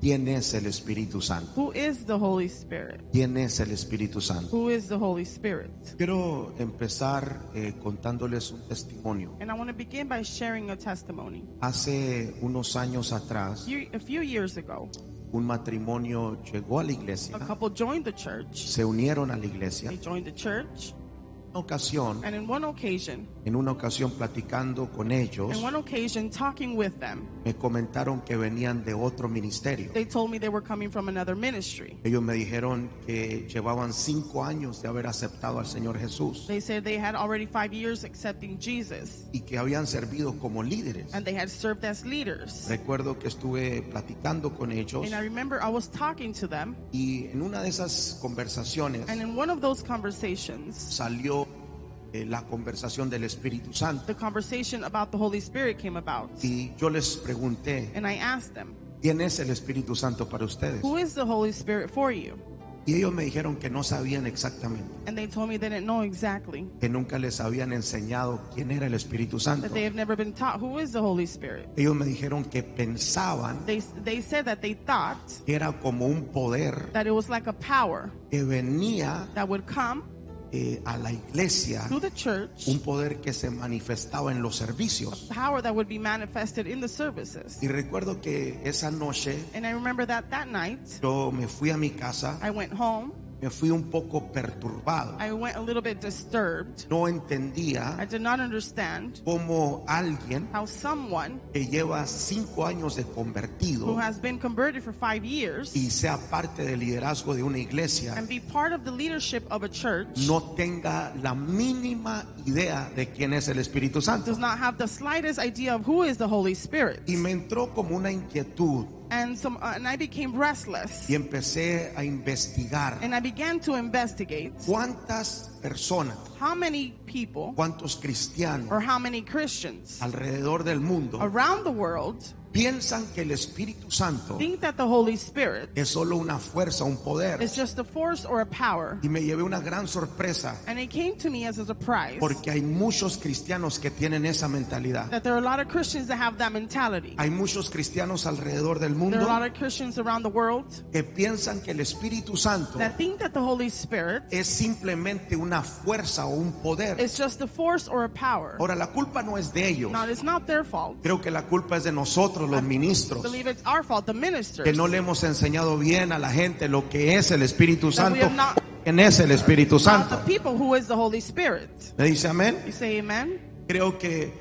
¿Quién es el Espíritu Santo? Who is the Holy Spirit? ¿Quién es el Espíritu Santo? Who is the Holy Spirit? Quiero empezar contándoles un testimonio. And I want to begin by sharing a testimony. Hace unos años atrás, A few years ago, un matrimonio llegó a la iglesia, a couple joined the church. se unieron a la iglesia. They joined the church, En and en una ocasión platicando con ellos, on one occasion, talking with them, me comentaron que venían de otro ministerio. they told me they were coming from another ministry. Ellos me dijeron que llevaban 5 años de haber aceptado al Señor Jesús They said they had already 5 years accepting Jesus, y que habían servido como líderes. and they had served as leaders. Recuerdo que estuve platicando con ellos And I remember I was talking to them, y en una de esas conversaciones and in one of those conversations, salió la conversación del Espíritu Santo the conversation about the Holy Spirit came about. y yo les pregunté, And I asked them, ¿quién es el Espíritu Santo para ustedes? who is the Holy Spirit for you? Y ellos me dijeron que no sabían exactamente, And they told me they didn't know exactly, que nunca les habían enseñado quién era el Espíritu Santo. that they have never been taught who is the Holy Spirit. Ellos me dijeron que pensaban They said that they thought que era como un poder that it was like a power que venía that would come a la iglesia, through the church, un poder que se manifestaba en los servicios. power that would be manifested in the services. Y recuerdo que esa noche And I remember that night, yo me fui a mi casa, I went home. me fui un poco perturbado. I went a little bit disturbed. No I entendía did not understand cómo alguien how someone que lleva 5 años de who convertido has been converted for 5 years y sea parte del liderazgo de una iglesia and be part of the leadership of a church no tenga la mínima idea de quién es el Espíritu Santo. does not have the slightest idea of who is the Holy Spirit. Y me entró como una inquietud And I became restless, y empecé a investigar and I began to investigate cuántas personas, how many people cuántos cristianos or how many Christians alrededor del mundo around the world piensan que el Espíritu Santo think that the Holy Spirit es solo una fuerza, un poder. is just a force or a power. Y me llevé una gran sorpresa And it came to me as a surprise porque hay muchos cristianos que tienen esa mentalidad. that there are a lot of Christians that have that mentality. Hay muchos cristianos alrededor del There are a mundo lot of Christians around the world que piensan que el Espíritu Santo that think that the Holy Spirit es simplemente una fuerza o un poder. is just a force or a power. Ahora, la culpa no es de ellos. Now, it's not their fault. Creo que la culpa es de nosotros, los I ministros, believe it's our fault, the ministers. que no le hemos enseñado bien a la gente lo que es el Espíritu That we Santo. have not ¿Quién es el Espíritu taught Santo? the people who is the Holy Spirit. ¿Me dice amén? You say amen? Creo que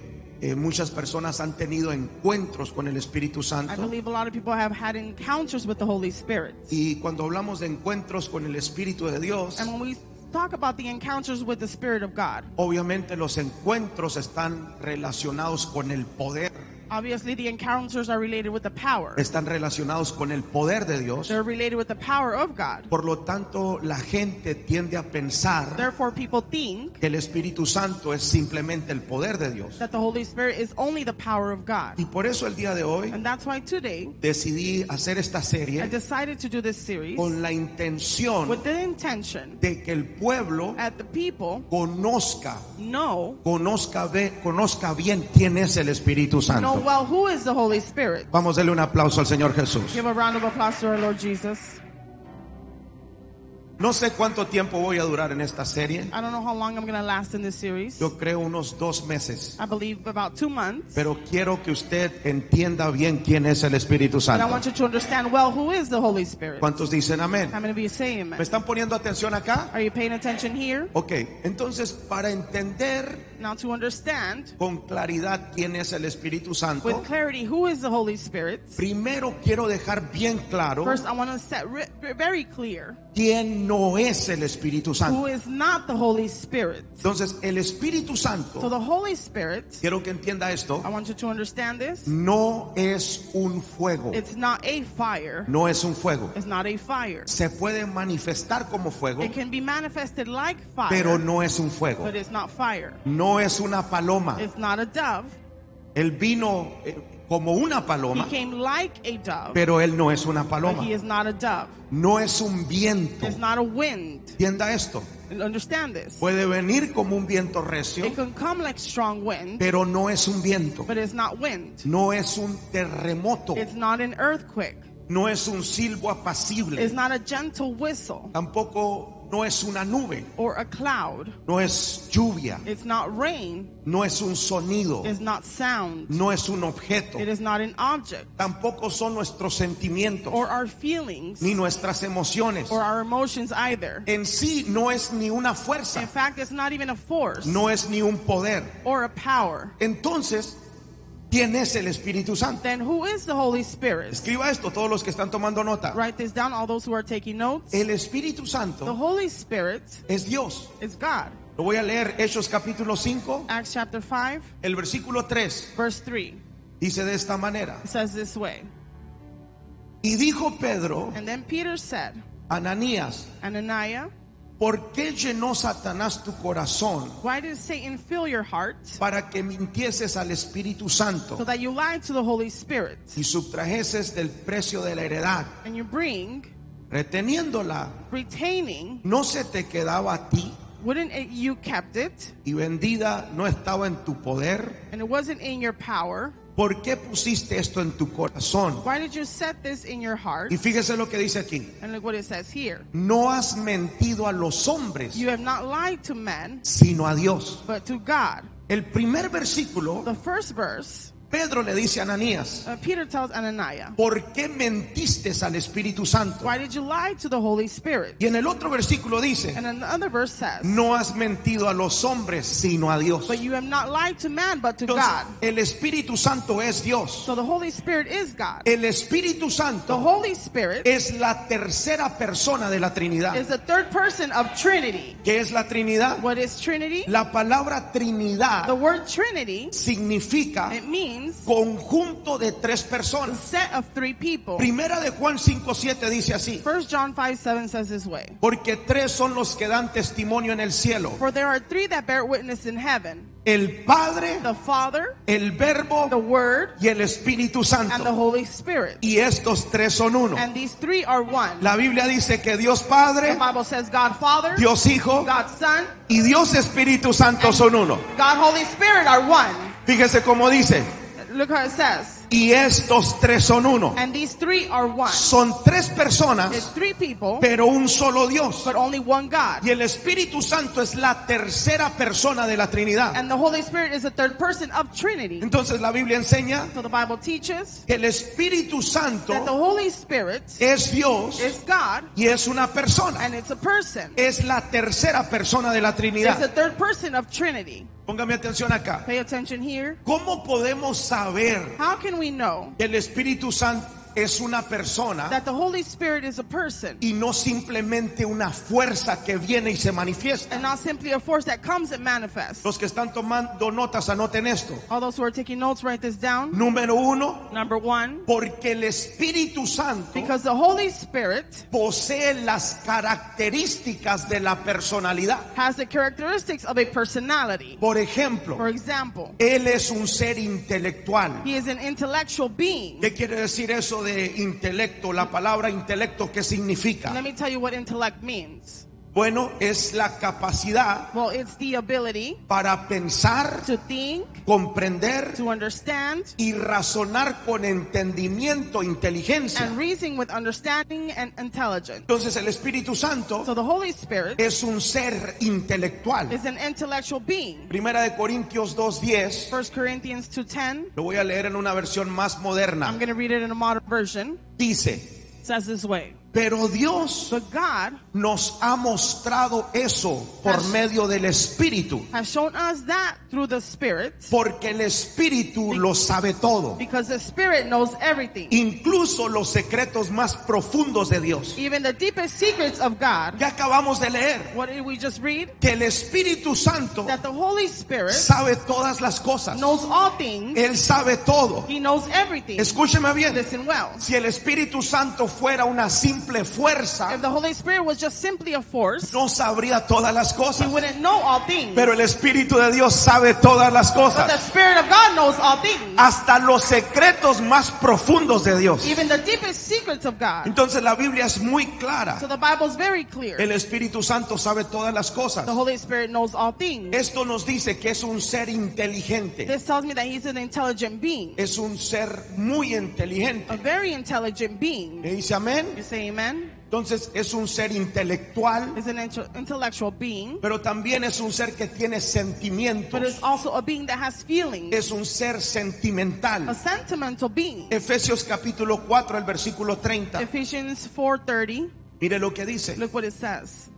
muchas personas han tenido encuentros con el Espíritu I Santo. believe a lot of people have had encounters with the Holy Spirit. Y cuando hablamos de encuentros con el Espíritu de Dios, And when we talk about the encounters with the Spirit of God, obviamente los encuentros están relacionados con el poder, obviously the encounters are related with the power. están relacionados con el poder de Dios. They're related with the power of God. Por lo tanto, la gente tiende a pensar Therefore, people think que el Espíritu Santo es simplemente el poder de Dios. that the Holy Spirit is only the power of God. Y por eso el día de hoy And that's why today decidí hacer esta I serie decided to do this series con la intención with the intention de que el pueblo that the people conozca bien quién es el Espíritu know Santo. well who is the Holy Spirit. Vamos a darle un aplauso al Señor Jesús. Give a round of applause to our Lord Jesus. No sé cuánto tiempo voy a durar en esta serie. I don't know how long I'm going to last in this series. Yo creo unos 2 meses. I believe about 2 months. Pero quiero que usted entienda bien quién es el Espíritu But I Santo. want you to understand well who is the Holy Spirit. ¿Cuántos dicen amén? I'm going to be saying ¿Me amen. están poniendo atención acá? Are you paying attention here? Ok, entonces para entender Now to understand con claridad quién es el Espíritu Santo, with clarity who is the Holy Spirit, primero quiero dejar bien claro first I want to set very clear quién no es el Espíritu who Santo. is not the Holy Spirit. Entonces el Espíritu So Santo, the Holy Spirit, quiero que entienda esto, I want you to understand this. no es un fuego. It's not a fire. No es un fuego. It's not a fire. Se puede manifestar como fuego, It can be manifested like pero fire, no es un fuego. but it's not fire. No es una paloma. It's not a dove. Él vino como una He paloma, came like a dove, pero él no es una but paloma. he is not a dove. No es un viento. It's not a wind. Entienda esto. And understand this. Puede venir como un viento recio, It can come like strong wind, pero no es un viento. but it's not wind. No es un terremoto. It's not an earthquake. no es un silbo is apacible, not a gentle whistle tampoco no es una nube, or a cloud. no es lluvia, It's not rain. no es un sonido, It's not sound. no es un objeto, It is not an object tampoco son nuestros sentimientos or our feelings ni nuestras emociones. or our emotions either. En sí no es ni una fuerza, In fact, it's not even a force no es ni un poder. or a power. Entonces, ¿quién es el Espíritu Santo? Then who is the Holy Spirit? Escriba esto, todos los que están tomando nota. Write this down, all those who are taking notes. El Espíritu The Santo Holy Spirit es Dios. is God. Lo voy a leer, Hechos capítulo 5, Acts chapter 5, el versículo 3. verse 3. Dice de esta manera: It says this way. y dijo Pedro, And then Peter said, Ananías, Ananias, ¿por qué llenó Satanás tu corazón why did Satan fill your heart para que mintieses al Espíritu Santo so that you lie to the Holy Spirit y subtrajeses del precio de la heredad, and you bring, reteniéndola? retaining, ¿No se te quedaba a ti wouldn't it you kept it y vendida no estaba en tu poder? and it wasn't in your power? ¿Por qué pusiste esto en tu corazón? Why did you set this in your heart? Y fíjese lo que dice aquí: And look what it says here. no has mentido a los hombres, You have not lied to men, sino a Dios. but to God. El primer versículo, The first verse, Pedro le dice a Ananías: Peter tells Ananias, ¿por qué mentiste al Espíritu Santo? why did you lie to the Holy Spirit? Y en el otro versículo dice: And another verse says, no has mentido a los hombres, sino a Dios. but you have not lied to man, but to Entonces, God. el Espíritu Santo es Dios. So the Holy Spirit is God. El Espíritu The Santo Holy Spirit es la tercera persona de la Trinidad. is the third person of Trinity. ¿Qué es la Trinidad? What is Trinity? La palabra The Trinidad word Trinity, significa it means conjunto de tres a personas. set of three people. Primera de Juan 5:7 dice así: 1 John 5:7 says this way. porque tres son los que dan testimonio en el cielo: For there are three that bear witness in heaven, el Padre, the Father, el Verbo the Word, y el Espíritu and the Santo. Holy Spirit. Y estos tres son uno. And these three are one. La Biblia dice que Dios The Padre, Bible says God Father, Dios Hijo God Son, y Dios Espíritu Santo son uno. God Holy Spirit are one. Fíjese cómo dice: Look how it says. y estos tres son uno. And these three are one. Son tres It's personas, three people, pero un solo Dios. but only one God. Y el Espíritu Santo es la tercera persona de la Trinidad. And the Holy Spirit is the third person of Trinity. Entonces la Biblia enseña So the Bible teaches que el Espíritu that the Santo Holy Spirit es Dios is God y es una persona. and it's a person. Es la tercera persona de la It's the Trinidad. third person of Trinity. Póngame atención acá. Pay attention here. ¿Cómo podemos saber How can we know que el Espíritu Santo es una persona that the Holy Spirit is a person y no simplemente una fuerza que viene y se manifiesta? and not simply a force that comes and manifests? Los que están tomando notas, anoten esto. All those who are taking notes, write this down. Número uno, Number one, porque el Espíritu Santo because the Holy Spirit posee las características de la personalidad. has the characteristics of a personality. Por ejemplo, For example, Él es un ser intelectual. he is an intellectual being. ¿Qué quiere decir eso de intelecto? La palabra intelecto, ¿qué significa? Let me tell you what intellect means. Bueno, es la capacidad Well, it's the ability para pensar, to think, comprender to understand, y razonar con entendimiento, inteligencia. and reason with understanding and intelligence. Entonces el Espíritu Santo So the Holy Spirit es un ser intelectual. is an intellectual being. Primera de Corintios 2:10, 1 Corinthians 2:10. lo voy a leer en una versión más moderna. I'm going to read it in a modern version. Dice: It says this way. pero Dios But God nos ha mostrado eso por medio del Espíritu, has shown us that through the Spirit, porque el Espíritu lo sabe todo, because the Spirit knows everything, incluso los secretos más profundos de Dios. even the deepest secrets of God. Ya acabamos de leer What did we just read? que el Espíritu Santo That the Holy Spirit sabe todas las cosas. knows all things. Él sabe todo. He knows everything. Escúcheme bien. Listen well. Si el Espíritu Santo fuera una simple simple fuerza, If the Holy Spirit was just simply a force, no sabría todas las He cosas. wouldn't know all things. Pero el Espíritu de Dios sabe todas las But the cosas. Spirit of God knows all things. Hasta los secretos más profundos de Dios. Even the deepest secrets of God. Entonces la Biblia es muy clara. So the Bible's very clear. El Espíritu Santo sabe todas las cosas. The Holy Spirit knows all things. Esto nos dice que es un ser inteligente. This tells me that He's an intelligent being. Es un ser muy inteligente. A very intelligent being. ¿Le dice amén? You say amen? Entonces es un ser intelectual, Is an intellectual being, pero también es un ser que tiene but sentimientos. is also a being that has feelings. Es un ser A sentimental. sentimental being. Efesios capítulo 4, el versículo 30. Ephesians 4:30. Mire lo que dice. Look what it says.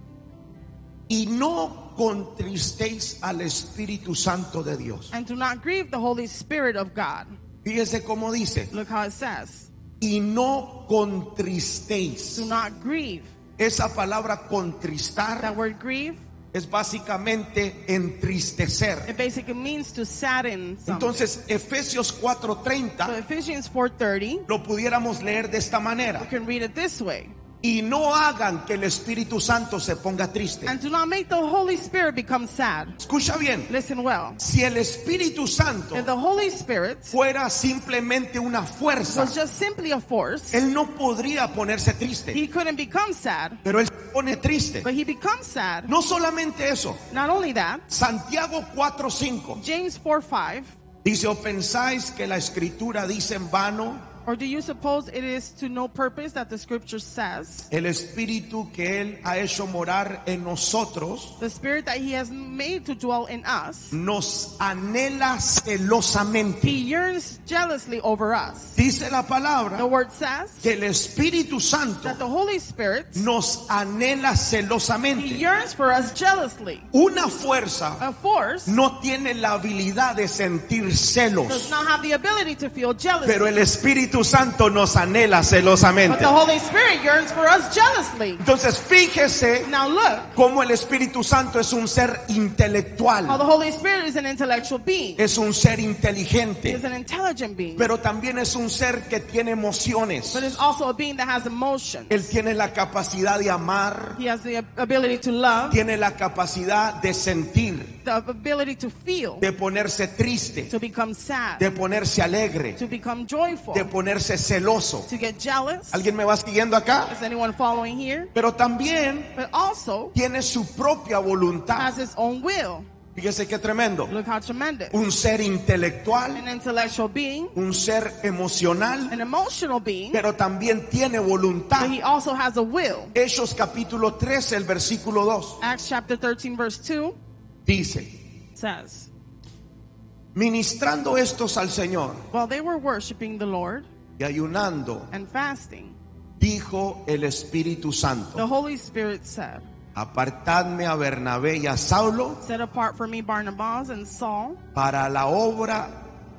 Y no contristéis al Espíritu Santo de Dios. And do not grieve the Holy Spirit of God. Fíjese cómo dice. Look how it says. Y no contristéis. Do not grieve. Esa palabra contristar That word grieve, es básicamente entristecer. it basically means to sadden something. Entonces, Efesios So 4:30 Ephesians 4:30, lo pudiéramos leer de esta manera. you can read it this way. Y no hagan que el Espíritu Santo se ponga triste. And do not make the Holy Spirit become sad. Escucha bien. Listen well. Si el Espíritu Santo If the Holy Spirit fuera simplemente una fuerza, was just simply a force, Él no podría ponerse triste. He couldn't become sad, Pero Él se pone triste. but He becomes sad. No solamente eso. Not only that, Santiago 4:5 James 4:5, dice: ¿O pensáis que la Escritura dice en vano? or do you suppose it is to no purpose that the scripture says, El Espíritu que Él ha hecho morar en nosotros the Spirit that He has made to dwell in us, nos anhela He celosamente. yearns jealously over us. Dice la The palabra word says que el Espíritu Santo that the Holy Spirit, nos anhela He celosamente. yearns for us jealously. Una fuerza A force no tiene la habilidad de sentir celos, does not have the ability to feel jealousy. pero el Espíritu Santo nos anhela But celosamente. the Holy Spirit yearns for us jealously. Entonces fíjese Now look cómo el Espíritu Santo es un ser how the intelectual, Holy Spirit is an intellectual being. es un ser He inteligente, is an intelligent being. pero también es un ser que tiene emociones. But is also a being that has emotions. Él tiene la capacidad de amar, He has the ability to love, tiene la capacidad de sentir, the ability to feel, de ponerse triste, to become sad, de ponerse alegre, to become joyful, de ponerse celoso. to get jealous. ¿Alguien me va siguiendo acá? Is anyone following here? Pero también But also tiene su propia voluntad. has his own will. Fíjese qué tremendo. Look how tremendous. Un ser intelectual, An intellectual being, un ser emocional, an emotional being, pero también tiene but voluntad. he also has a will. Hechos capítulo 13, el versículo 2 Acts chapter 13 verse 2 dice: says, ministrando estos al Señor while they were worshiping the Lord y ayunando, and fasting, dijo el Espíritu the Santo: Holy Spirit said, apartadme a Bernabé y a Saulo set apart for me Barnabas and Saul para la obra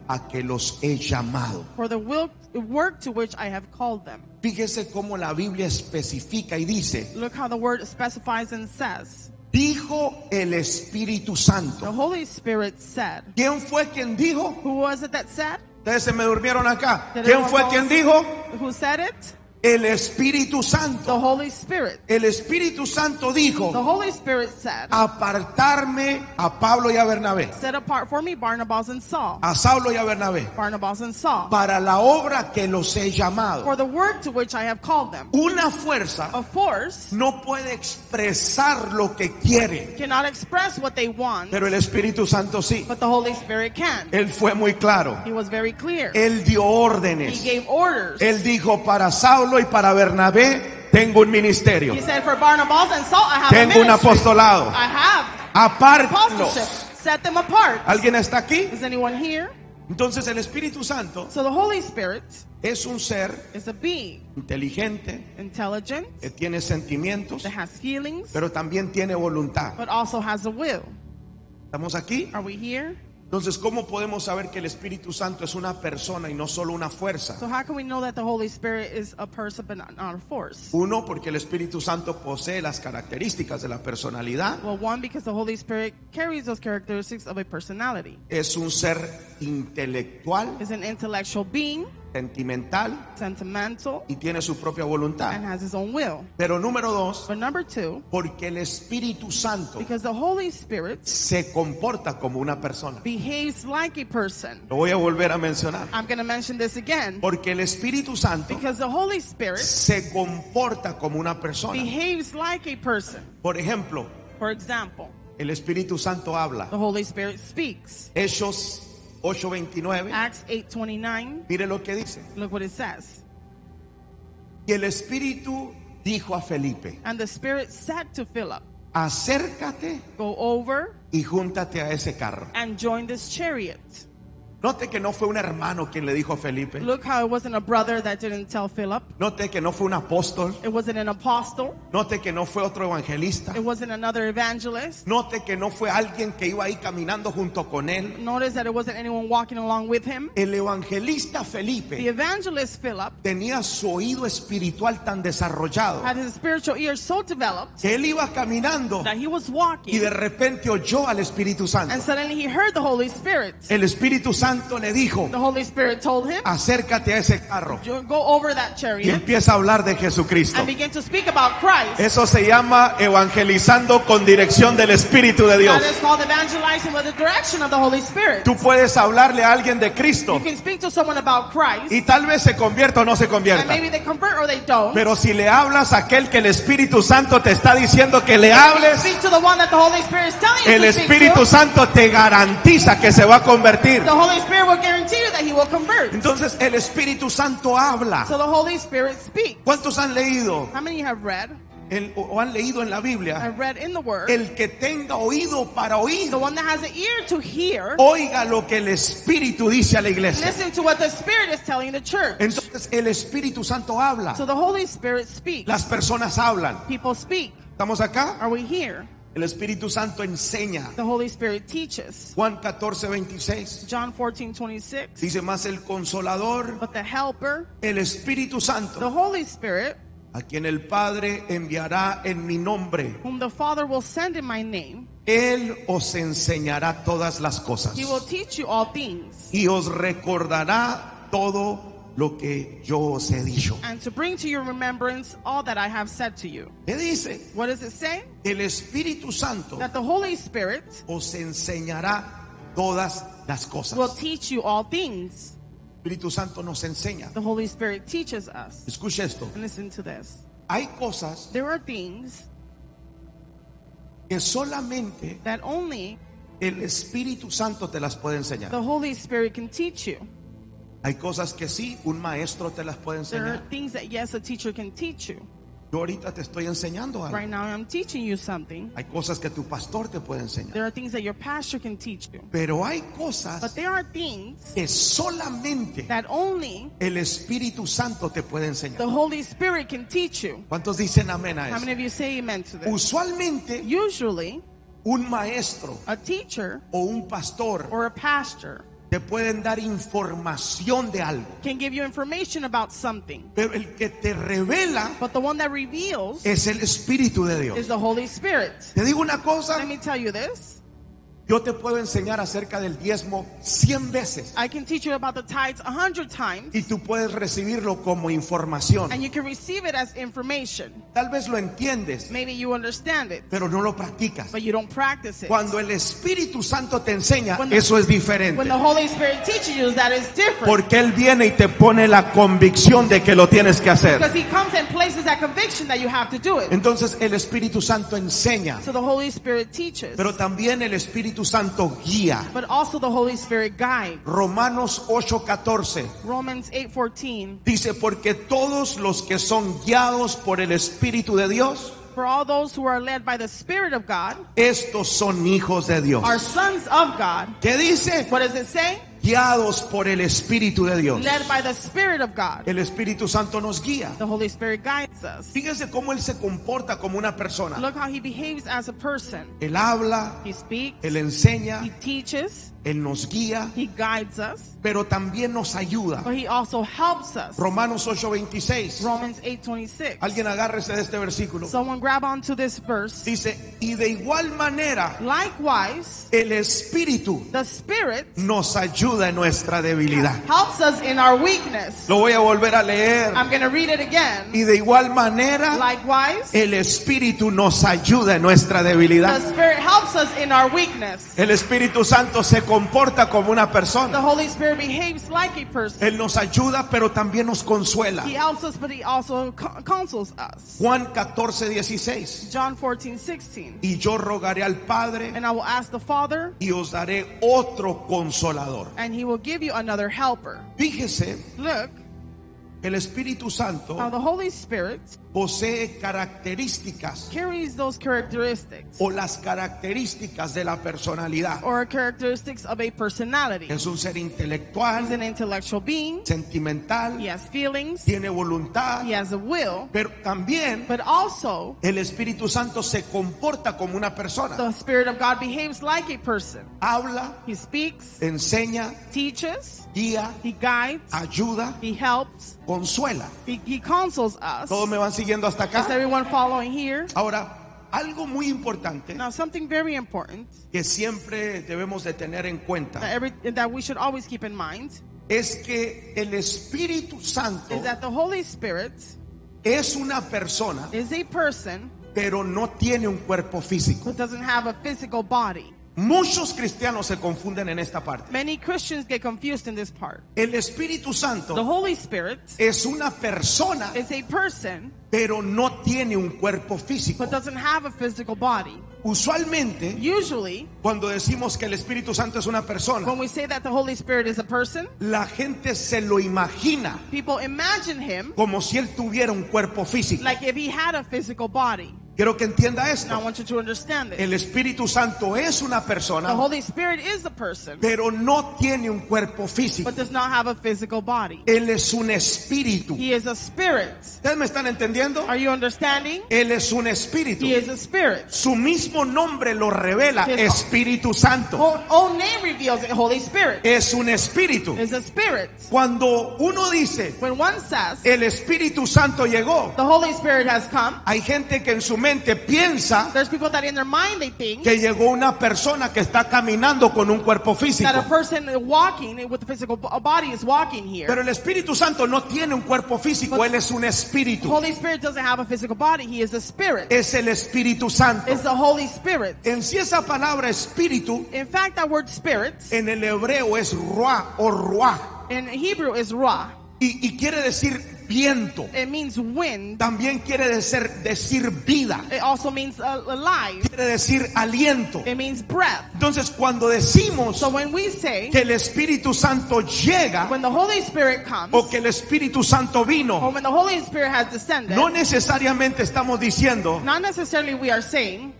a que los he llamado. for the work to which I have called them. Fíjese cómo la Biblia especifica y dice: Look how the word specifies and says, dijo el Espíritu the Santo. Holy Spirit said. ¿Quién fue quien dijo? Who was it that said? Ustedes se me durmieron acá. Did ¿Quién anyone fue fall quien asleep? dijo? Who said it? El Espíritu The Santo. Holy Spirit. El Espíritu Santo The dijo: Holy Spirit said, apartarme a Pablo y a Bernabé, set apart for me Barnabas and Saul. a Saulo y a Bernabé, Barnabas and Saul. para la obra que los he llamado. For the work to which I have called them. Una fuerza A force no puede expresar lo que quiere, cannot express what they want, pero el Espíritu Santo sí. but the Holy Spirit can. Él fue muy claro. He was very clear. Él dio He órdenes. gave orders. Él dijo: para Saulo y para Bernabé tengo un ministerio, He said, for Barnabas and Saul, I have a tengo un ministry. apostolado. I have Apártenlos. apostleship. Set them apart. ¿Alguien está aquí? Is anyone here? Entonces el Espíritu Santo So the Holy Spirit es un ser is a being, inteligente, intelligent, que tiene sentimientos, that has feelings, pero también tiene voluntad. but also has a will. ¿Estamos aquí? Are we here? Entonces, ¿cómo podemos saber que el Espíritu Santo es una persona y no solo una fuerza? So how can we know that the Holy Spirit is a person but not a force? Uno, porque el Espíritu Santo posee las características de la personalidad. Well, one, because the Holy Spirit carries those characteristics of a personality. Es un ser intelectual, Is an intellectual being, sentimental sentimental, y tiene su propia and voluntad. has his own will. Pero número 2, But number 2, porque el Espíritu Santo because the Holy Spirit se comporta como una persona. behaves like a person. Lo voy a volver a mencionar. I'm going to mention this again. Porque el Espíritu Santo Because the Holy Spirit se comporta como una persona. behaves like a person. Por ejemplo, For example, el Espíritu Santo habla. the Holy Spirit speaks. Hechos 8:29. Acts 8:29, Mire lo que dice. look what it says. Y el Espíritu dijo a Felipe: And the Spirit said to Philip, acércate go over y júntate a ese carro. and join this chariot. Note que no fue un hermano quien le dijo a Felipe. Look how it wasn't a brother that didn't tell Philip. Note que no fue un apóstol. It wasn't an apostle. Note que no fue otro evangelista. It wasn't another evangelist. Note que no fue alguien que iba ahí caminando junto con él. Notice that it wasn't anyone walking along with him. El evangelista The Felipe evangelist Philip tenía su oído espiritual tan desarrollado had his spiritual ears so developed que él iba caminando that he was y walking, de repente oyó al Espíritu Santo. and suddenly he heard the Holy Spirit. El Espíritu Santo le dijo: The Holy Spirit told him, acércate a ese carro go over that y chariot empieza a hablar de Jesucristo. and begin to speak about Christ. Eso se llama evangelizando con dirección del Espíritu de Dios. That is called evangelizing with the direction of the Holy Spirit. Tú puedes hablarle a alguien de Cristo You can speak to someone about Christ, y tal vez se convierta o no se and convierta. maybe they convert or they don't. Pero si le hablas a aquel que el Espíritu Santo te está diciendo que le hables, Speak to the one that the Holy Spirit is telling you el to speak Espíritu to. Santo te garantiza que se va a convertir. The Holy Spirit will guarantee you that he will convert. Entonces el Espíritu Santo habla. So the Holy Spirit speaks. ¿Cuántos han leído How many have read? o han leído en la Biblia? Have read in the Word. El que tenga oído para oír, The one that has an ear to hear, oiga lo que el Espíritu dice a la iglesia. listen to what the Spirit is telling the church. Entonces el Espíritu Santo habla. So the Holy Spirit speaks. Las personas hablan. People speak. ¿Estamos acá? Are we here? El Espíritu Santo enseña. The Holy Spirit teaches. Juan 14:26 John 14:26. dice: más el Consolador, But the Helper, el Espíritu the Santo, Holy Spirit, a quien el Padre enviará en mi nombre, whom the Father will send in my name, Él os enseñará todas las cosas he will teach you all things, y os recordará todo lo que yo os he dicho. and to bring to your remembrance all that I have said to you. ¿Qué dice? What does it say? El Espíritu Santo That the Holy Spirit os enseñará todas las will cosas. teach you all things. El Espíritu Santo nos enseña. The Holy Spirit teaches us. Escuche esto. And listen to this. Hay cosas There are things que solamente that only el Espíritu Santo te las puede enseñar. the Holy Spirit can teach you. Hay cosas que sí, un maestro te las puede There are enseñar. things that, yes, a teacher can teach you. Yo ahorita te estoy enseñando algo. Right now, I'm teaching you something. Hay cosas que tu pastor te puede enseñar. There are things that your pastor can teach you. Pero hay But cosas there are things que solamente that only el Espíritu Santo te puede enseñar. the Holy Spirit can teach you. ¿Cuántos dicen amén a How eso? many of you say amen to this? Usualmente Usually, un maestro a teacher o un pastor or a pastor te pueden dar información de algo. can give you information about something. Pero el que te revela But the one that reveals es el Espíritu de Dios. is the Holy Spirit. Te digo una cosa, Let me tell you this. yo te puedo enseñar acerca del diezmo 100 veces I can teach you about the tithes 100 times, y tú puedes recibirlo como información. and you can receive it as information. Tal vez lo entiendes, Maybe you understand it, pero no lo practicas. but you don't practice it. Cuando el Espíritu Santo te enseña, When the- eso es When diferente. the Holy Spirit teaches you, that is different. Porque Él viene y te pone la convicción de que lo tienes que hacer. Because He comes and places that conviction that you have to do it. Entonces el Espíritu Santo enseña, So the Holy Spirit teaches, pero también el Espíritu Santo guía. but also the Holy Spirit guides. Romanos 8:14 Romans 8:14. dice: porque todos los que son guiados por el Espíritu de Dios, For all those who are led by the Spirit of God estos son hijos de Dios. are sons of God. ¿Qué dice? What does it say? Guiados por el Espíritu de Dios. Led by the Spirit of God. El Espíritu Santo nos guía. The Holy Spirit guides us. Fíjese cómo Él se comporta como una persona. Look how He behaves as a person. Él habla, He speaks, Él enseña, He teaches, Él nos guía, He guides us, pero también nos ayuda. but He also helps us. Romanos 8:26. Romans 8:26. Alguien agárrese de este versículo. Someone grab onto this verse. Dice: y de igual manera Likewise, el Espíritu the Spirit nos ayuda ayuda en nuestra debilidad. helps us in our weakness. Lo voy a volver a leer. I'm going to read it again. Y de igual manera, Likewise, el Espíritu nos ayuda en nuestra debilidad. the Spirit helps us in our weakness. El Espíritu Santo se comporta como una The persona. Holy Spirit behaves like a person. Él nos ayuda, pero también nos consuela. He helps us, but He also counsels us. Juan 14:16. John 14:16. Y yo rogaré al Padre And I will ask the Father, y os daré otro consolador. and He will give you another helper. Fíjese, Look el Espíritu how Santo the Holy Spirit posee características carries those characteristics, o las características de la personalidad. or characteristics of a personality. Es un ser He's intelectual, an intellectual being. sentimental, He has feelings. tiene voluntad, He has a will. pero también But also, el Espíritu Santo se comporta como una persona. the Spirit of God behaves like a person. Habla, He speaks, enseña, teaches, guía, He guides, ayuda, He helps, consuela. He counsels us. ¿Todos me van siguiendo hasta Is acá? everyone following here? Ahora, algo muy importante Now, something very important que siempre debemos de tener en cuenta that we should always keep in mind es que el Espíritu Santo is that the Holy Spirit es una persona, is a person pero no tiene un cuerpo físico. who doesn't have a physical body. Muchos cristianos se confunden en esta parte. Many Christians get confused in this part. El Espíritu The Santo Holy Spirit es una persona, is a person pero no tiene un cuerpo físico. but doesn't have a physical body. Usualmente, Usually, cuando decimos que el Espíritu Santo es una persona, when we say that the Holy Spirit is a person, la gente se lo imagina people imagine him como si él tuviera un cuerpo físico. like if he had a physical body. Quiero que entienda Now, I esto. want you to understand this. El Espíritu Santo es una The persona, Holy Spirit is a person pero no tiene un cuerpo físico. but does not have a physical body. Él es un espíritu. He is a spirit. ¿Ustedes me están entendiendo? Are you understanding? Él es un espíritu. He is a spirit. Su mismo nombre lo revela, His- Espíritu Santo. Own name reveals it. Holy Spirit Es un espíritu. is a spirit. Cuando uno dice, When one says el Espíritu Santo llegó, the Holy Spirit has come, hay gente que en su mente piensa there's people that in their mind they think que llegó una persona que está caminando con un cuerpo físico. that a person walking with a physical body is walking here. Pero el Espíritu Santo no tiene un cuerpo físico, Él es un espíritu. Holy Spirit doesn't have a physical body. He is a spirit. Es el Espíritu Santo. It's the Holy Spirit. En sí esa palabra espíritu In fact, that word spirit en el hebreo es ruah o ruah in Hebrew is ra. y quiere decir viento. It means wind. También quiere decir vida. It also means alive. Quiere decir aliento. It means breath. Entonces cuando decimos So when we say, que el Espíritu Santo llega when the Holy Spirit comes, o que el Espíritu Santo or vino, when the Holy Spirit has descended, no necesariamente estamos diciendo not necessarily we are saying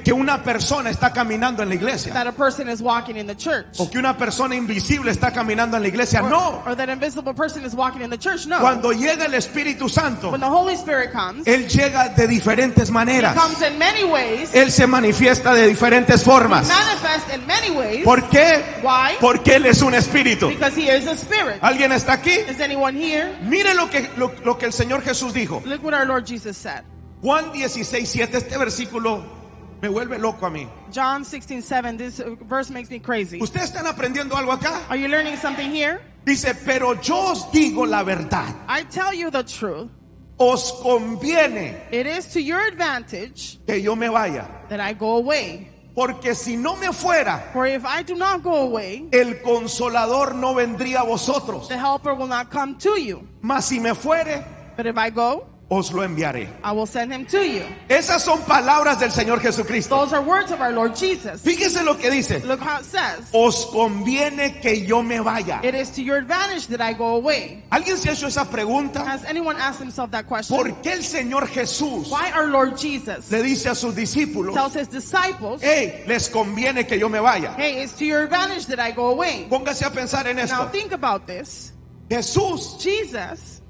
que una persona está caminando en la iglesia that a person is walking in the church. o que una persona invisible está caminando en la iglesia. No. Or that invisible person is walking in the church. No. Cuando llega el Espíritu Santo, When the Holy Spirit comes, Él llega de diferentes He maneras. comes in many ways, Él se manifiesta de diferentes formas. manifest in many ways. ¿Por qué? Why? Porque Él es un espíritu. Because He is a spirit. ¿Alguien está aquí? Is anyone here? Mire lo que el Señor Jesús dijo. Look what our Lord Jesus said. Juan 16:7. Este versículo me vuelve loco a mí. John 16:7. This verse makes me crazy. ¿Ustedes están aprendiendo algo acá? Are you learning something here? Dice, pero yo os digo la verdad. I tell you the truth. Os conviene It is to your advantage que yo me vaya. that I go away. Porque si no me fuera, For if I do not go away, el consolador no vendría a vosotros. the helper will not come to you. Mas si me fuere, But if I go, os lo enviaré. I will send him to you. Esas son palabras del Señor Jesucristo. Those are words of our Lord Jesus. Fíjese lo que dice. Look how it says. Os conviene que yo me vaya. It is to your advantage that I go away. ¿Alguien se ha hecho esa pregunta? Has anyone asked himself that question? ¿Por qué el Señor Jesús Why our Lord Jesus le dice a sus discípulos, tells his disciples, hey, les conviene que yo me vaya? hey, it's to your advantage that I go away. Póngase a pensar en Now esto. think about this. Jesús Jesus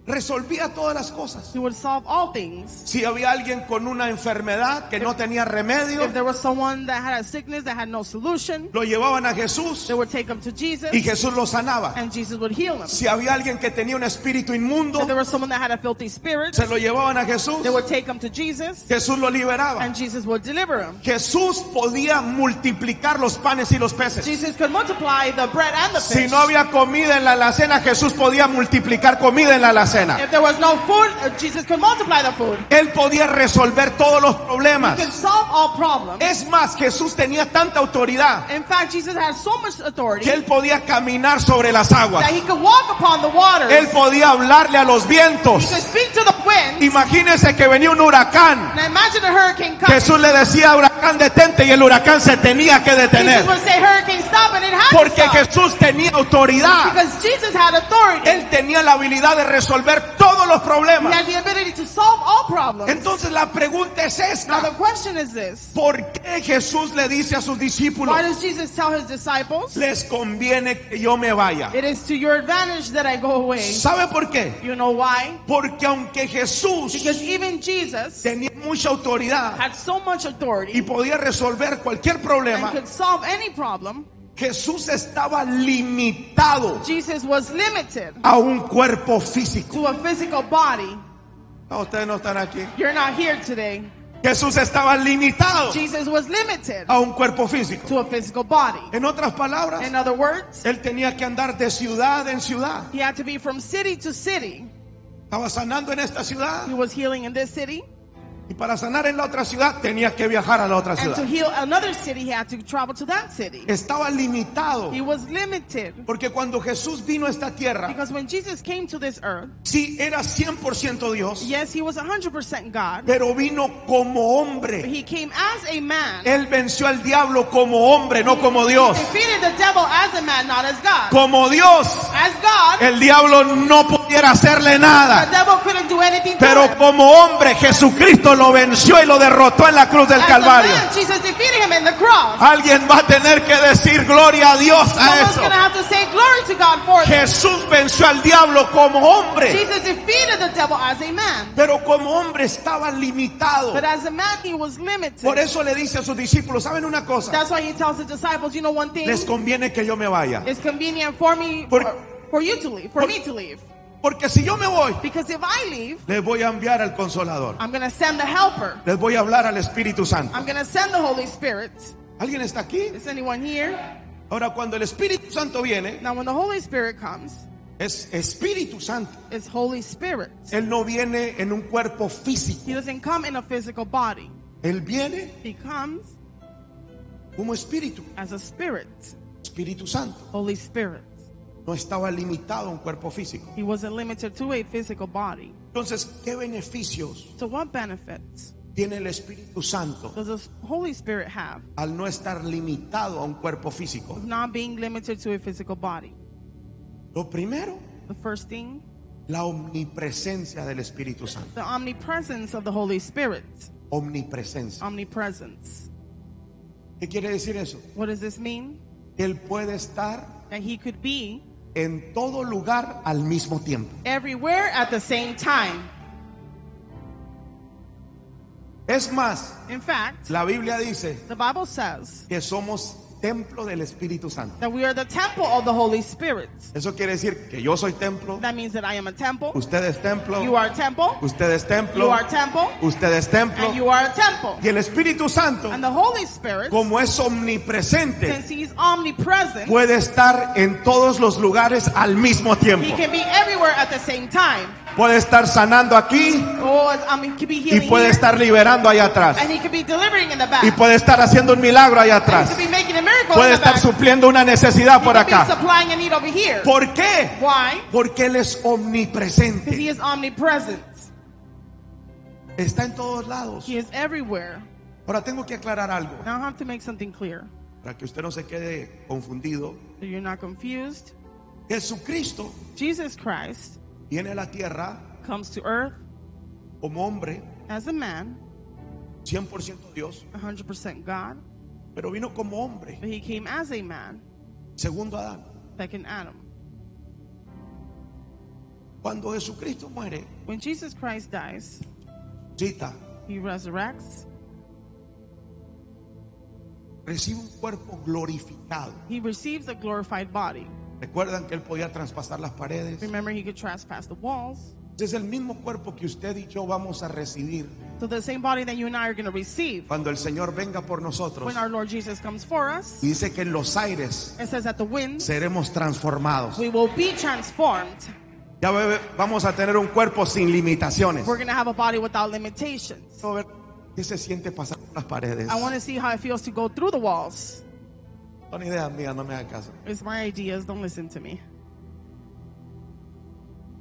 resolvía todas las cosas. He would solve all things. Si había alguien con una enfermedad que no tenía remedio, If there was someone that had a sickness that had no solution, lo llevaban a Jesús they would take him to Jesus, y Jesús lo sanaba. and Jesus would heal him. Si había alguien que tenía un espíritu inmundo, If there was someone that had a filthy spirit, se lo llevaban a Jesús, they would take him to Jesus, Jesús lo liberaba. and Jesus would deliver him. Jesús podía multiplicar los panes y los peces. Jesus could multiply the bread and the Si fish. no había comida en la alacena, Jesús podía multiplicar comida en la alacena. If there was no food, Jesus could multiply the food. Él podía resolver todos los problemas. He could solve all problems. Es más, Jesús tenía tanta autoridad In fact, Jesus had so much authority que él podía caminar sobre las aguas. that he could walk upon the waters. Él podía hablarle a los vientos. He could speak to the wind. Imagínense que venía un huracán. Now imagine a hurricane coming. Jesús le decía, huracán, detente, y el huracán se tenía que Jesus detener. would say, hurricane, stop, and it had to Porque stop. Jesús tenía autoridad. Because Jesus had authority. Él tenía la habilidad de resolver todos los He problemas. had the ability to solve all problems. Entonces la pregunta es Now the esta. question is this. ¿Por qué Jesús le dice a sus discípulos, Why does Jesus tell his disciples, les conviene que yo me vaya? it is to your advantage that I go away? ¿Sabe por qué? You know why? Porque aunque Jesús Because even Jesus tenía mucha autoridad had so much y authority podía resolver cualquier and problema, could solve any problem, Jesús estaba limitado Jesus was limited a un cuerpo físico. to a physical body. No, ustedes no están aquí. You're not here today. Jesús estaba limitado Jesus was limited a un cuerpo físico. to a physical body. En otras palabras, In other words, él tenía que andar de ciudad en ciudad. he had to be from city to city. Estaba sanando en esta ciudad He was healing in this city, y para sanar en la otra ciudad tenía que viajar a la otra and to ciudad. heal another city, he had to travel to that city. Estaba limitado He was limited porque cuando Jesús vino a esta tierra, because when Jesus came to this earth, sí era 100% Dios, yes, he was 100% God, pero vino como but hombre. he came as a man. Él venció al diablo como hombre, no como Dios. Defeated the devil as a man, not as God. Como Dios, As God, el diablo no pudiera hacerle the nada. devil couldn't do anything to Pero him. como hombre, Jesucristo lo venció y lo derrotó en la cruz del As a Calvario. man, Jesus defeated him in the cross. Alguien va a tener que decir gloria a Dios a Someone's eso. going to have to say glory to God for this. Jesús venció al diablo como hombre, Jesus defeated the devil as a man. pero como hombre estaba limitado. But as a man, he was limited. Por eso le dice a sus discípulos, ¿saben una cosa? That's why he tells his disciples, you know one thing? Les conviene que yo me vaya. It's convenient for me, for you to leave, for me to leave. Porque si yo me voy, Because if I leave, les voy a enviar al Consolador. I'm going to send the helper. Les voy a hablar al Espíritu Santo. I'm going to send the Holy Spirit. ¿Alguien está aquí? Is anyone here? Ahora, cuando el Espíritu Santo viene, Now, when the Holy Spirit comes, es Espíritu Santo. it's Holy Spirit. Él no viene en un cuerpo físico. He doesn't come in a physical body. Él viene He comes como Espíritu. as a spirit, Espíritu Santo. Holy Spirit. No estaba limitado a un cuerpo físico. He wasn't limited to a physical body. Entonces, ¿qué beneficios So what benefits tiene el Espíritu Santo does the Holy Spirit have al no estar limitado a un cuerpo físico? of not being limited to a physical body? Lo primero, The first thing, la omnipresencia del Espíritu Santo. the omnipresence of the Holy Spirit. Omnipresencia. Omnipresence. ¿Qué quiere decir eso? What does this mean? Él puede estar That he could be en todo lugar al mismo tiempo. everywhere at the same time. Es más, In fact, la Biblia dice the Bible says que somos templo del Espíritu Santo. that we are the temple of the Holy Spirit. Eso quiere decir que yo soy templo, That means that I am a temple. usted es templo, You are a temple. usted es You templo, are a temple. usted es templo. And you are a temple. Y el Espíritu Santo, And the Holy Spirit, como es omnipresente, since he's omnipresent, puede estar en todos los lugares al mismo tiempo. he can be everywhere at the same time. Puede estar sanando aquí He can be y healing puede here, estar liberando allá atrás. and he can be delivering in the back. Y puede estar haciendo un milagro allá And he atrás. can be making a miracle Puede in the estar back. supliendo una necesidad por He can be acá. supplying a need over here. ¿Por qué? Why? Porque Él es Because he omnipresente. is omnipresent. Está en todos lados. He is everywhere. Ahora tengo que aclarar algo Now I have to make something clear para que usted no se quede confundido. so you're not confused. Jesucristo Jesus Christ viene a la tierra comes to earth como hombre, as a man, 100% Dios, 100% God, pero vino como hombre, but he came as a man, segundo Adán. second Adam. Cuando Jesucristo muere, When Jesus Christ dies, cita, he resurrects. recibe un cuerpo glorificado. He receives a glorified body. Recuerdan que él podía traspasar las paredes. Remember, he could trespass the walls. Es el mismo cuerpo que usted y yo vamos a recibir So the same body that you and I are going to receive cuando el Señor venga por nosotros. when our Lord Jesus comes for us. Y dice que en los aires It says that the winds, seremos transformados. we will be transformed. Ya vamos a tener un cuerpo sin limitaciones. We're going to have a body without limitations. Quiero ver ¿qué se siente pasar por las paredes? I want to see how it feels to go through the walls. Son ideas mías, no me hagan caso. It's my ideas. Don't listen to me.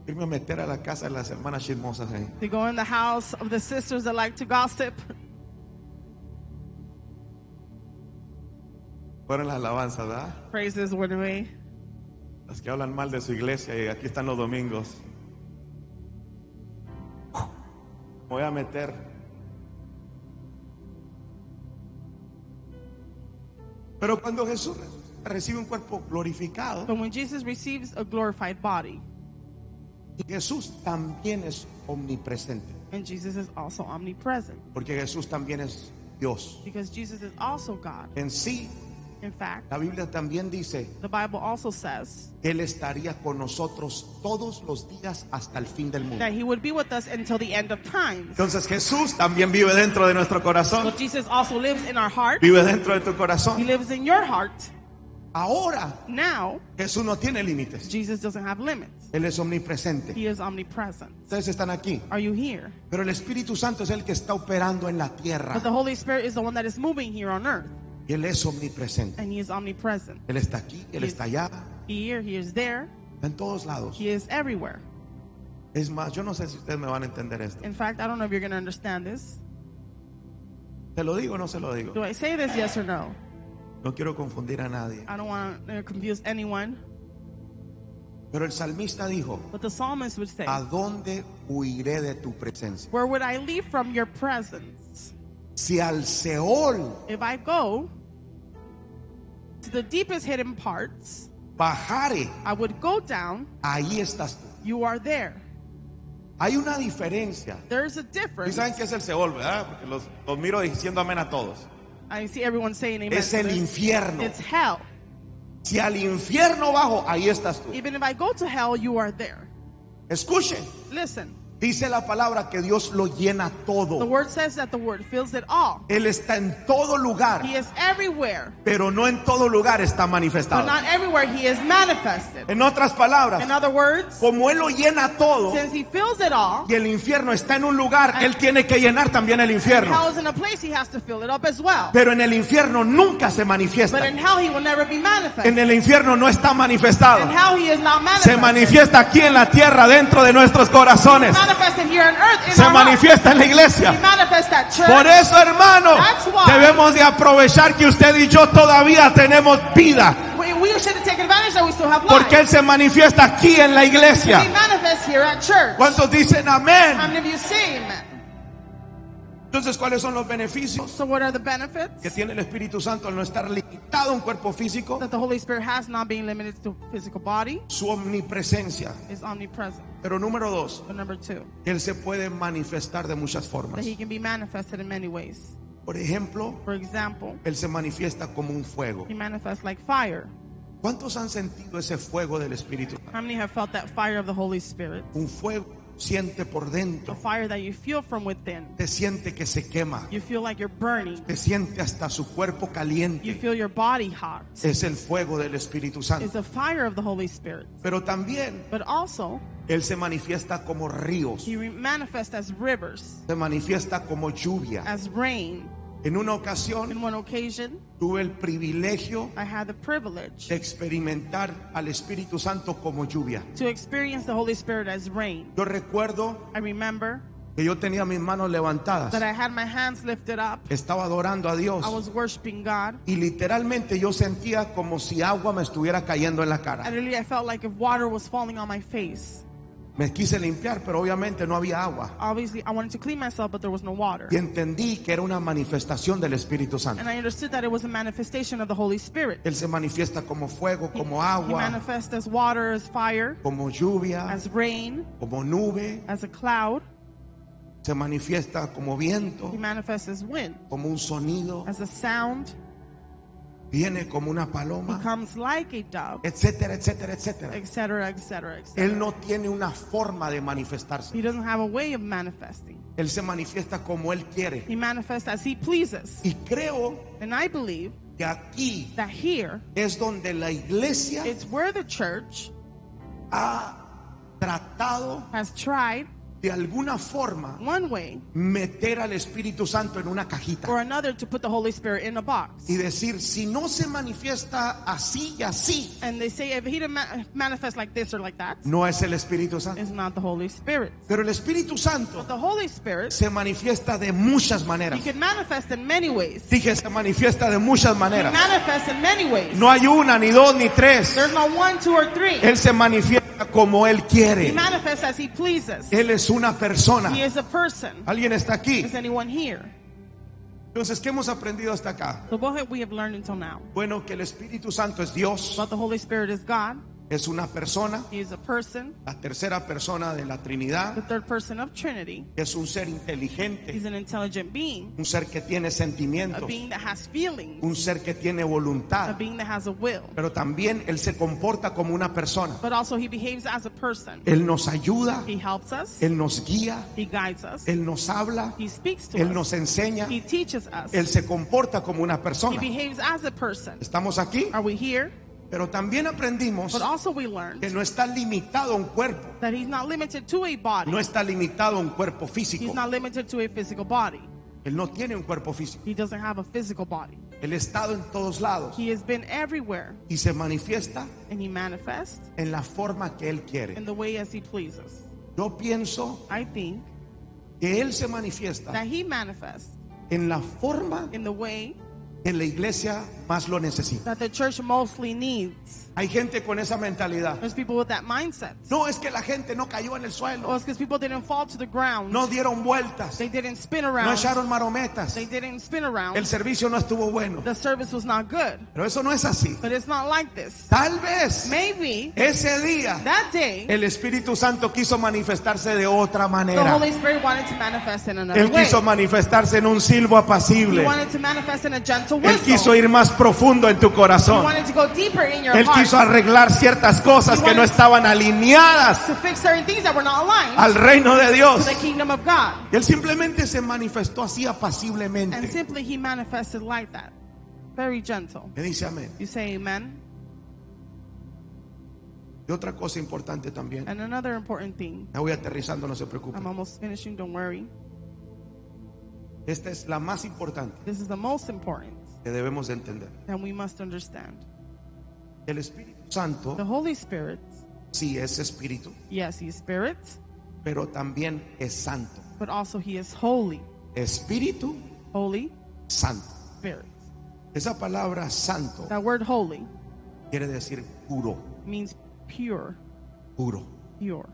Irme a meter a la casa de las hermanas chismosas ahí. To go in the house of the sisters that like to gossip. Fueron las alabanzas, ¿verdad? Praises went away. Las que hablan mal de su iglesia y aquí están los domingos. Me voy a meter. Pero cuando Jesús recibe un cuerpo glorificado, But when Jesus receives a glorified body, Jesús también es omnipresente, and Jesus is also omnipresent, porque Jesús también es Dios. because Jesus is also God. En sí, In fact, la Biblia también dice the Bible also says que Él estaría con nosotros todos los días hasta el fin del mundo. that he would be with us until the end of times. Entonces Jesús también vive dentro de nuestro corazón, But Jesus also lives in our heart. vive dentro de tu He corazón. lives in your heart. Ahora Now, Jesús no tiene límites, Jesus doesn't have limits. Él es omnipresente. He is omnipresent. Ustedes están aquí, Are you here? pero el Espíritu Santo es el que está operando en la tierra But the Holy Spirit is the one that is moving here on earth, y Él es omnipresente. and he is omnipresent. Él está aquí, Él está allá, Here, he is there, en todos lados. he is everywhere. Es más, yo no sé si ustedes me van a entender esto. In fact, I don't know if you're going to understand this. ¿Se lo digo o no se lo digo? Do I say this, yes or no? No quiero confundir a nadie. I don't want to confuse anyone. Pero el salmista dijo, But the psalmist would say, ¿a dónde huiré de tu presencia? where would I leave from your presence? Si al Seol If I go to the deepest hidden parts, bajare, I would go down, ahí estás tú. you are there. Hay una diferencia. There's a ¿Y difference. saben qué es el Seol, verdad? Porque los miro diciendo amén a todos. I see everyone saying amen. Es to el this. infierno. It's hell. Si al infierno bajo, ahí estás tú. Even if I go to hell, you are there. Escuchen, Listen, dice la palabra que Dios lo llena the todo. word says that the word fills it all. Él está en todo lugar, He is everywhere, pero no en todo lugar está but manifestado. not everywhere he is manifested. En otras palabras, In other words, como Él lo llena todo since he fills it all, y el infierno está en un lugar, Él tiene que llenar también el infierno. hell is in a place, he has to fill it up as well. Pero en el infierno nunca se But manifiesta. in hell, he will never be manifested. En el infierno no está In manifestado. hell, he is not Se manifested. manifiesta aquí en la tierra, dentro de nuestros corazones. Manifested here on earth in Se our hearts. manifiesta en la He iglesia. manifests at church. Por eso, hermano, That's why. debemos de aprovechar que usted y yo todavía tenemos vida. We should take advantage that we still have Porque life. Él se manifiesta aquí en la He iglesia. manifests here at church. ¿Cuántos dicen How amén? many of you say amen? Entonces, ¿cuáles son los beneficios So what are the benefits que tiene el Espíritu Santo al no estar limitado a un cuerpo físico? that the Holy Spirit has, not being limited to physical body? Su omnipresencia. Is omnipresent. Pero número dos, But number two, Él se puede manifestar de muchas formas. that he can be manifested in many ways. Por ejemplo, For example, Él se manifiesta como un fuego. he manifests like fire. ¿Cuántos han sentido ese fuego del Espíritu? How many have felt that fire of the Holy Spirit? Un fuego siente por The dentro, fire that you feel from within. te siente que se quema, You feel like you're burning. te siente hasta su cuerpo You caliente. feel your body hot. Es el fuego del Espíritu It's Santo. the fire of the Holy Spirit. Pero también But also, Él se manifiesta como ríos, he manifests as rivers, se manifiesta como lluvia. as rain. En una ocasión In one occasion, tuve el privilegio I had the privilege de experimentar al Espíritu Santo como lluvia. to experience the Holy Spirit as rain. Yo recuerdo I remember que yo tenía mis manos levantadas, that I had my hands lifted up. estaba adorando a Dios I was worshiping God. y literalmente yo sentía como si agua me estuviera cayendo en la cara. And really, I felt like if water was falling on my face. Me quise limpiar, pero obviamente no había agua. Obviously, I wanted to clean myself, but there was no water. Y entendí que era una manifestación del Espíritu Santo. And I understood that it was a manifestation of the Holy Spirit. Él se manifiesta como fuego, como He agua, manifests as water, as fire, como lluvia, as rain, como nube. as a cloud. Se manifiesta como viento, He manifests as wind, como un sonido. as a sound. Viene como una He paloma, comes like a dove, etcétera, etcétera, etcétera. etc., etc., Él etc. no tiene una forma de manifestarse. He doesn't have a way of manifesting. Él se manifiesta como Él quiere. He manifests as he pleases. Y creo And I believe que aquí that here, es donde la iglesia it's where the church ha tratado has tried, de alguna forma one way meter al Espíritu Santo en una cajita or another, to put the Holy Spirit in a box. y decir, si no se manifiesta así y así, And they say if he didn't manifest like this or like that, no es el Espíritu Santo. it's not the Holy Spirit. Pero el Espíritu Santo The Holy Spirit, se manifiesta de muchas he maneras. can manifest in many ways. Dije, se manifiesta de muchas He maneras. manifests in many ways. No hay una, ni dos, ni tres. There's no one, two, or three. Él se manifiesta como Él He quiere. manifests as he pleases. Él es una persona. He is a person. ¿Alguien está aquí? Is anyone here? Entonces, ¿qué hemos aprendido hasta acá? So what have we have learned until now? Bueno, que el Espíritu Santo es Dios, About the Holy Spirit is God. es una persona, He is a person, la tercera persona de la the Trinidad, third person of Trinity. es un ser He's inteligente, an intelligent being, un ser que tiene a sentimientos, being that has feelings, un ser que tiene a voluntad, being that has a will. pero también Él se comporta como una persona. But also he behaves as a person. Él nos ayuda, He helps us. Él nos guía, He guides us. Él nos habla, He speaks to Él us. nos enseña, He teaches us. Él se comporta como una He persona. behaves as a person. ¿Estamos aquí? Are we here? Pero también aprendimos But also we learned que no está limitado a un cuerpo, that he's not limited to a body. no está limitado a un cuerpo físico. He's not limited to a physical body. Él no tiene un cuerpo físico. He doesn't have a physical body. Él ha estado en todos lados He has been everywhere, y se manifiesta and he manifests en la forma que Él quiere. in the way as he pleases. Yo pienso I think que Él se manifiesta that he manifests en la forma in the way que la iglesia más lo necesita. that the church mostly needs. Hay gente con esa mentalidad. There's people with that mindset. No, es que la gente no cayó en el Oh, suelo, it's because people didn't fall to the ground. no dieron vueltas, They didn't spin no around. echaron marometas, They didn't spin around. el servicio no estuvo bueno. The service was not good. Pero eso no es así. But it's not like this. Tal vez Maybe ese día that day el Espíritu Santo quiso manifestarse de otra the manera. Holy Spirit wanted to manifest in another Él way. quiso manifestarse en un silbo He apacible. wanted to manifest in a gentle Él quiso whistle. ir más profundo en tu He corazón. wanted to go deeper in your Él heart quiso arreglar ciertas cosas que no estaban alineadas to fix certain things that were not aligned al reino de to Dios. the kingdom of God. Él simplemente se manifestó así And apaciblemente. simply he manifested like that. Very gentle. Me dice amén. You say amen. Y otra cosa importante también. And another important thing. Ya voy aterrizando, no se preocupe. I'm almost finishing, don't worry. Esta es la más importante This is the most important que debemos de entender. and we must understand. El Espíritu The Santo Holy Spirit, sí es espíritu, yes, he is spirit, pero también es santo. but also he is holy. Espíritu Holy santo. Spirit. Esa palabra santo That word holy quiere decir puro, means pure, puro. pure.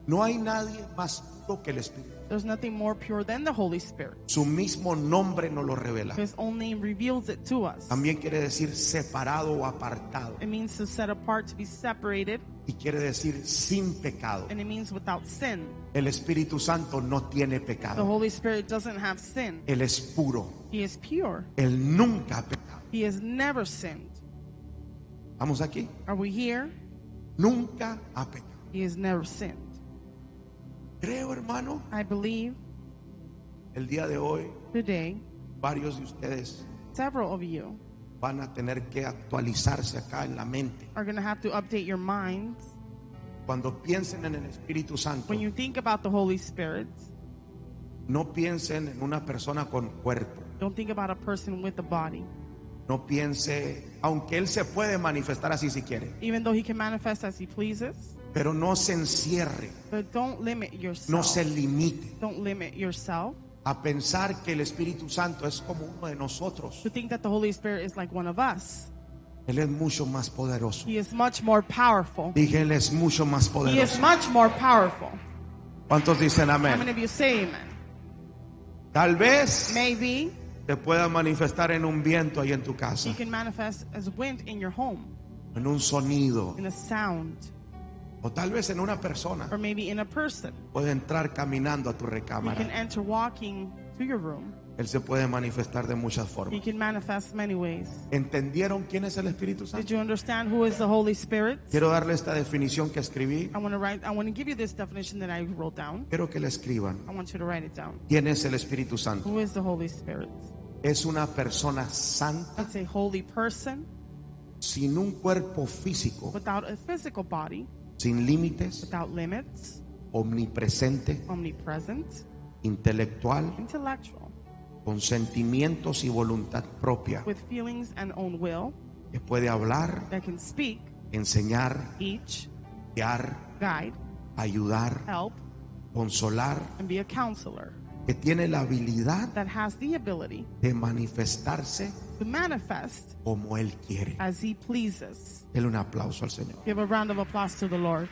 No hay nadie más puro que el Espíritu. There's nothing more pure than the Holy Spirit. Su mismo nombre nos lo revela. His own name reveals it to us. También quiere decir separado o apartado. It means to set apart, to be separated, Y quiere decir sin pecado. and it means without sin. El Espíritu Santo no tiene The pecado. Holy Spirit doesn't have sin. Él es puro. He is pure. Él nunca ha pecado. He has never sinned. ¿Vamos aquí? Are we here? Nunca ha pecado. He has never sinned. Creo, hermano, I believe el día de hoy today, varios de ustedes several of you van a tener que actualizarse acá en la mente. are going to have to update your minds. Cuando piensen en el Espíritu Santo, When you think about the Holy Spirit, no piensen en una persona con cuerpo. don't think about a person with a body. No piense, aunque Él se puede manifestar así si quiere, Even though he can manifest as he pleases, pero no se encierre, but don't limit yourself. no se limite Don't limit yourself a pensar que el Espíritu Santo es como uno de nosotros. to think that the Holy Spirit is like one of us. Él es mucho más poderoso. He is much more powerful. Dije, Él es mucho más He is poderoso. much more powerful. ¿Cuántos dicen How many amén? of you say amen? Tal vez Maybe te pueda manifestar en un viento ahí en tu casa, he can manifest as wind in your home, en un sonido, in a sound, o tal vez en una persona. or maybe in a person. Puede entrar caminando a tu He recámara. can enter walking to your room. Él se puede manifestar de muchas He formas. can manifest many ways. ¿Entendieron quién es el Espíritu Did Santo? you understand who is the Holy Spirit? Quiero darle esta definición que escribí. I want to give you this definition that I wrote down. Quiero que la escriban. I want you to write it down. ¿Quién es el Espíritu Santo? Who is the Holy Spirit? Es una persona santa It's a holy person sin un cuerpo físico, without a physical body, sin límites, without limits, omnipresente, omnipresent, intelectual, intellectual, con sentimientos y voluntad propia, with feelings and own will, que puede hablar, that can speak, enseñar, teach, guiar, guide, ayudar, help, consolar, and be a counselor, que tiene la habilidad that has the ability de manifestarse to manifest como Él quiere. as He pleases. Dele un aplauso al Señor. Give a round of applause to the Lord.